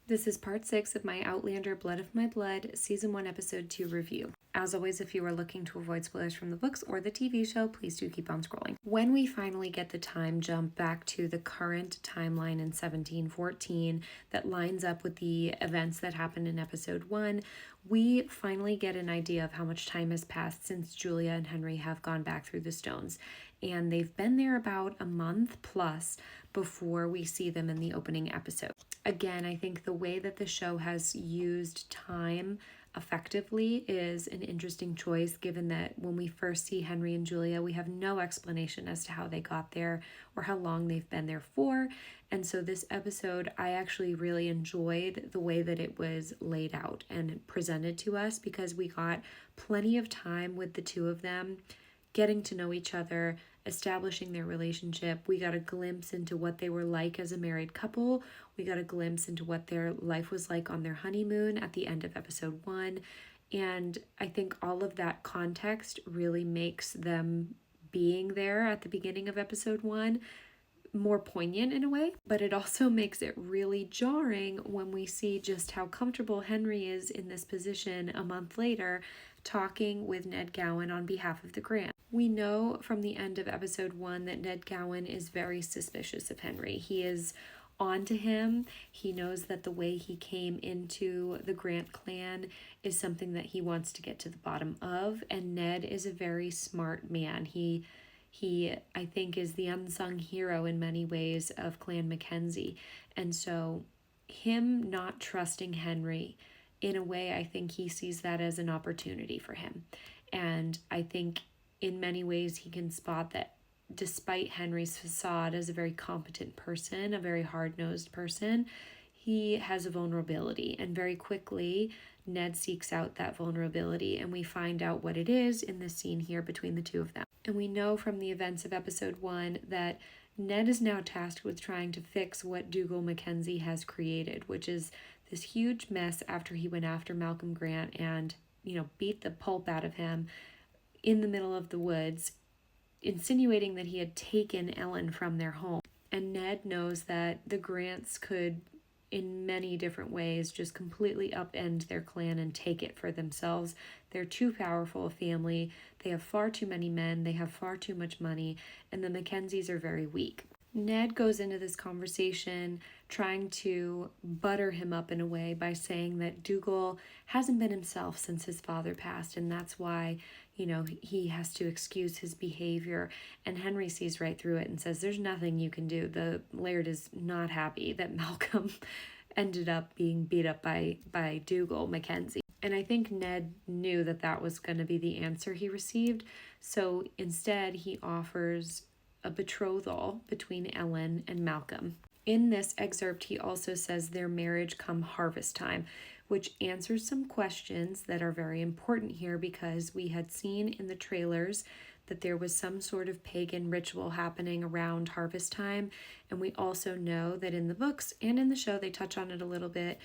This is part 6 of my Outlander Blood of My Blood Season 1 Episode 2 review. As always, if you are looking to avoid spoilers from the books or the TV show, please do keep on scrolling. When we finally get the time jump back to the current timeline in 1714 that lines up with the events that happened in Episode 1, we finally get an idea of how much time has passed since Julia and Henry have gone back through the stones. And they've been there about a month plus before we see them in the opening episode. Again, I think the way that the show has used time effectively is an interesting choice, given that when we first see Henry and Julia, we have no explanation as to how they got there or how long they've been there for. And so this episode, I actually really enjoyed the way that it was laid out and presented to us, because we got plenty of time with the two of them getting to know each other, establishing their relationship. We got a glimpse into what they were like as a married couple. We got a glimpse into what their life was like on their honeymoon at the end of episode 1. And I think all of that context really makes them being there at the beginning of episode 1 more poignant in a way, but it also makes it really jarring when we see just how comfortable Henry is in this position a month later, talking with Ned Gowan on behalf of the Grant. We know from the end of episode 1 that Ned Gowan is very suspicious of Henry. He is on to him. He knows that the way he came into the Grant clan is something that he wants to get to the bottom of, and Ned is a very smart man. He I think, is the unsung hero in many ways of Clan Mackenzie. And so him not trusting Henry, in a way, I think he sees that as an opportunity for him. And I think in many ways he can spot that despite Henry's facade as a very competent person, a very hard-nosed person, he has a vulnerability. And very quickly, Ned seeks out that vulnerability, and we find out what it is in this scene here between the two of them. And we know from the events of episode 1 that Ned is now tasked with trying to fix what Dougal Mackenzie has created, which is this huge mess after he went after Malcolm Grant and, beat the pulp out of him in the middle of the woods, insinuating that he had taken Ellen from their home. And Ned knows that the Grants could, in many different ways, just completely upend their clan and take it for themselves. They're too powerful a family. They have far too many men. They have far too much money. And the Mackenzies are very weak. Ned goes into this conversation trying to butter him up in a way by saying that Dougal hasn't been himself since his father passed, and that's why, he has to excuse his behavior. And Henry sees right through it and says, there's nothing you can do. The Laird is not happy that Malcolm ended up being beat up by Dougal Mackenzie. And I think Ned knew that that was going to be the answer he received. So instead, he offers a betrothal between Ellen and Malcolm. In this excerpt, he also says their marriage come harvest time, which answers some questions that are very important here, because we had seen in the trailers that there was some sort of pagan ritual happening around harvest time. And we also know that in the books and in the show, they touch on it a little bit,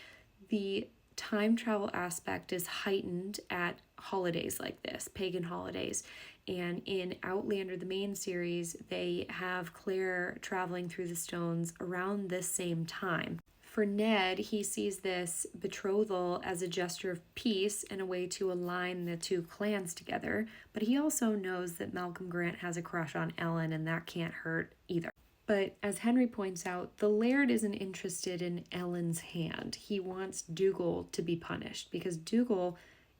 the time travel aspect is heightened at holidays like this, pagan holidays. And in Outlander, the main series, they have Claire traveling through the stones around this same time. For Ned, he sees this betrothal as a gesture of peace and a way to align the two clans together, but he also knows that Malcolm Grant has a crush on Ellen, and that can't hurt either. But as Henry points out, the Laird isn't interested in Ellen's hand. He wants Dougal to be punished, because Dougal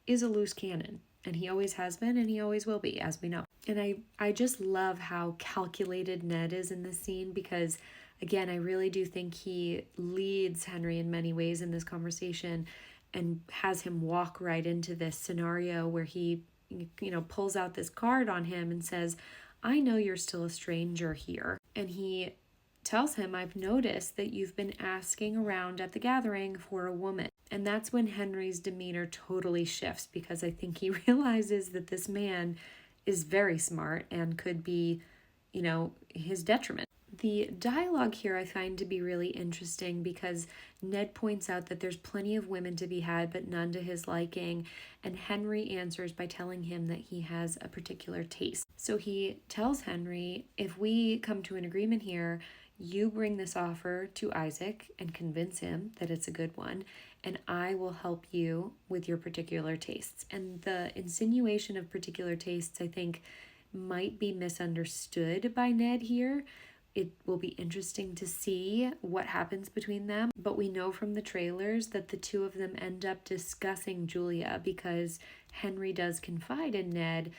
is a loose cannon, and he always has been, and he always will be, as we know. And I just love how calculated Ned is in this scene, because again, I really do think he leads Henry in many ways in this conversation and has him walk right into this scenario where he, pulls out this card on him and says, I know you're still a stranger here. And he tells him, I've noticed that you've been asking around at the gathering for a woman. And that's when Henry's demeanor totally shifts, because I think he realizes that this man is very smart and could be, his detriment. The dialogue here I find to be really interesting, because Ned points out that there's plenty of women to be had, but none to his liking, and Henry answers by telling him that he has a particular taste. So he tells Henry, if we come to an agreement here, You bring this offer to Isaac and convince him that it's a good one, and I will help you with your particular tastes. And the insinuation of particular tastes, I think, might be misunderstood by Ned here. It will be interesting to see what happens between them, but we know from the trailers that the two of them end up discussing Julia because Henry does confide in Ned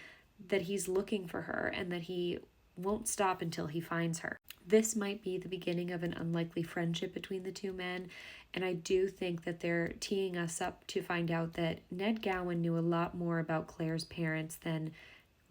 that he's looking for her and that he won't stop until he finds her. This might be the beginning of an unlikely friendship between the two men, and I do think that they're teeing us up to find out that Ned Gowan knew a lot more about Claire's parents than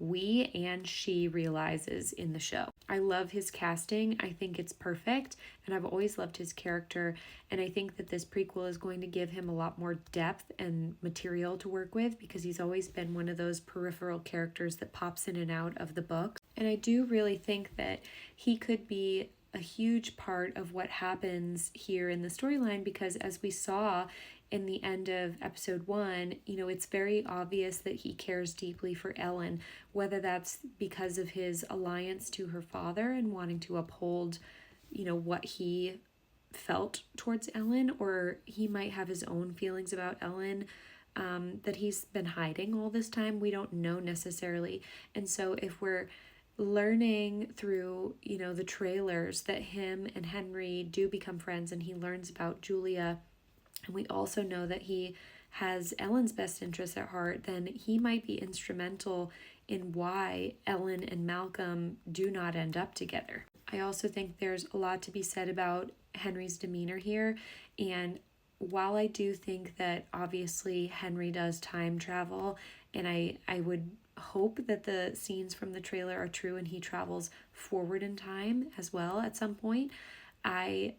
we and she realizes in the show. I love his casting. I think it's perfect, and I've always loved his character, and I think that this prequel is going to give him a lot more depth and material to work with because he's always been one of those peripheral characters that pops in and out of the book. And I do really think that he could be a huge part of what happens here in the storyline because as we saw in the end of episode 1, it's very obvious that he cares deeply for Ellen, whether that's because of his alliance to her father and wanting to uphold, what he felt towards Ellen, or he might have his own feelings about Ellen that he's been hiding all this time. We don't know necessarily. And so if we're learning through, the trailers that him and Henry do become friends and he learns about Julia, and we also know that he has Ellen's best interests at heart, then he might be instrumental in why Ellen and Malcolm do not end up together. I also think there's a lot to be said about Henry's demeanor here, and while I do think that obviously Henry does time travel, and I would hope that the scenes from the trailer are true and he travels forward in time as well at some point, I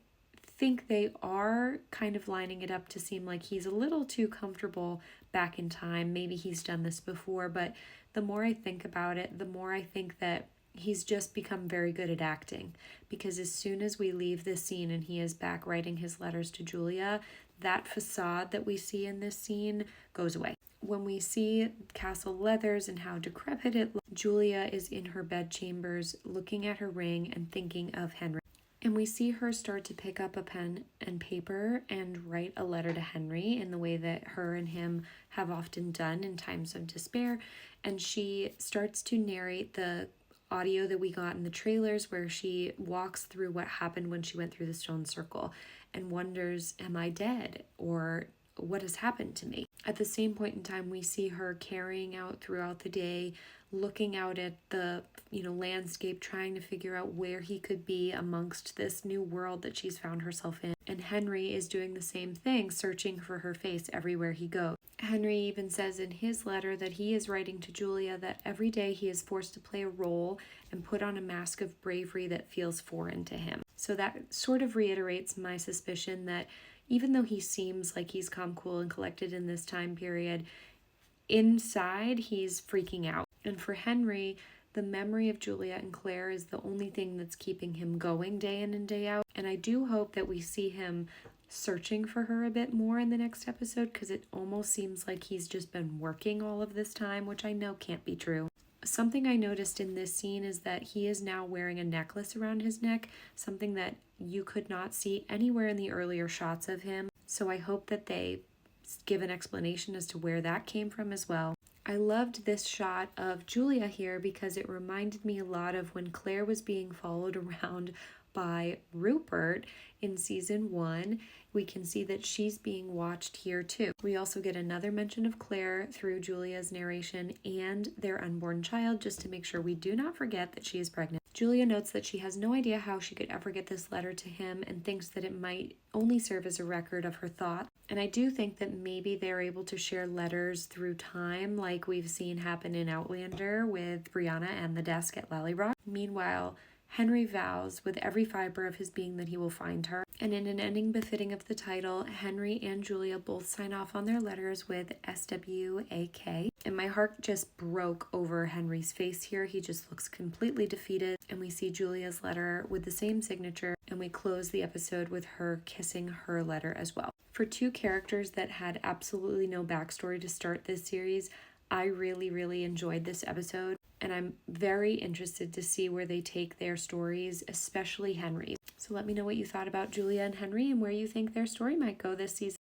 think they are kind of lining it up to seem like he's a little too comfortable back in time. Maybe he's done this before, but the more I think about it, the more I think that he's just become very good at acting, because as soon as we leave this scene and he is back writing his letters to Julia, that facade that we see in this scene goes away. When we see Castle Leathers and how decrepit it looks, Julia is in her bedchambers looking at her ring and thinking of Henry. And we see her start to pick up a pen and paper and write a letter to Henry in the way that her and him have often done in times of despair. And she starts to narrate the audio that we got in the trailers where she walks through what happened when she went through the stone circle and wonders, am I dead? Or what has happened to me? At the same point in time, we see her carrying out throughout the day, looking out at the landscape, trying to figure out where he could be amongst this new world that she's found herself in. And Henry is doing the same thing, searching for her face everywhere he goes. Henry even says in his letter that he is writing to Julia that every day he is forced to play a role and put on a mask of bravery that feels foreign to him. So that sort of reiterates my suspicion that even though he seems like he's calm, cool, and collected in this time period, inside he's freaking out. And for Henry, the memory of Julia and Claire is the only thing that's keeping him going day in and day out. And I do hope that we see him searching for her a bit more in the next episode, because it almost seems like he's just been working all of this time, which I know can't be true. Something I noticed in this scene is that he is now wearing a necklace around his neck, something that you could not see anywhere in the earlier shots of him. So I hope that they give an explanation as to where that came from as well. I loved this shot of Julia here because it reminded me a lot of when Claire was being followed around by Rupert in season 1. We can see that she's being watched here too. We also get another mention of Claire through Julia's narration and their unborn child, just to make sure we do not forget that she is pregnant. Julia notes that she has no idea how she could ever get this letter to him and thinks that it might only serve as a record of her thoughts. And I do think that maybe they're able to share letters through time, like we've seen happen in Outlander with Brianna and the desk at Lallybroch. Meanwhile, Henry vows with every fiber of his being that he will find her. And in an ending befitting of the title, Henry and Julia both sign off on their letters with SWAK. And my heart just broke over Henry's face here. He just looks completely defeated. And we see Julia's letter with the same signature. And we close the episode with her kissing her letter as well. For two characters that had absolutely no backstory to start this series, I really, really enjoyed this episode. and I'm very interested to see where they take their stories, especially Henry's. So let me know what you thought about Julia and Henry and where you think their story might go this season.